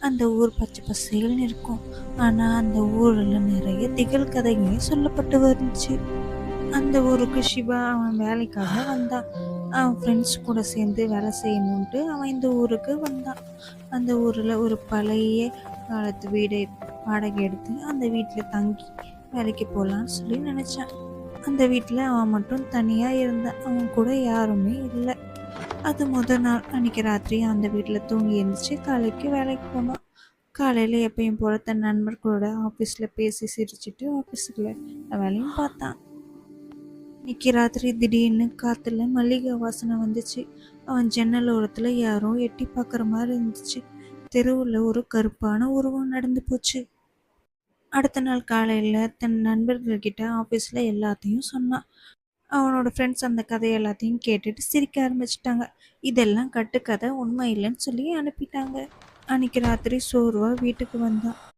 அந்த ஊர் பச்சை பசேல்னு இருக்கும். ஆனால் அந்த ஊரில் நிறைய திகில் கதைகளே சொல்லப்பட்டு வந்துச்சு. அந்த ஊருக்கு சிவா அவன் வேலைக்காக வந்தான். அவன் ஃப்ரெண்ட்ஸ் கூட சேர்ந்து வேலை செய்யணுன்ட்டு அவன் இந்த ஊருக்கு வந்தான். அந்த ஊரில் ஒரு பழைய காலத்து வீடை வாடகை எடுத்து அந்த வீட்டில் தங்கி வேலைக்கு போகலான்னு சொல்லி நினச்சான். அந்த வீட்டில் அவன் மட்டும் தனியாக இருந்தான். அவன் கூட யாருமே இல்லை. அது முதல் நாள். அன்றைக்கி ராத்திரி அந்த வீட்டில் தூங்கி எழுந்திரிச்சு காலைக்கு வேலைக்கு போனான். காலையில் எப்பயும் போல தன் நண்பர்களோட ஆஃபீஸில் பேசி சிரிச்சுட்டு ஆஃபீஸுக்குள்ள வேலையும் பார்த்தான். இன்னைக்கு ராத்திரி திடீர்னு காற்றுல மல்லிகை வாசனை வந்துச்சு. அவன் ஜன்னல் ஓரத்தில் யாரோ எட்டி பார்க்குற மாதிரி இருந்துச்சு. தெருவில் ஒரு கருப்பான உருவம் நடந்து போச்சு. அடுத்த நாள் காலையில் தன் நண்பர்கள்கிட்ட ஆஃபீஸில் எல்லாத்தையும் சொன்னான். அவனோட ஃப்ரெண்ட்ஸ் அந்த கதை எல்லாத்தையும் கேட்டுட்டு சிரிக்க ஆரம்பிச்சிட்டாங்க. இதெல்லாம் கட்டுக்கதை, உண்மை இல்லைன்னு சொல்லி அனுப்பிட்டாங்க. அன்னைக்கு ராத்திரி சோர்வாக வீட்டுக்கு வந்தான்.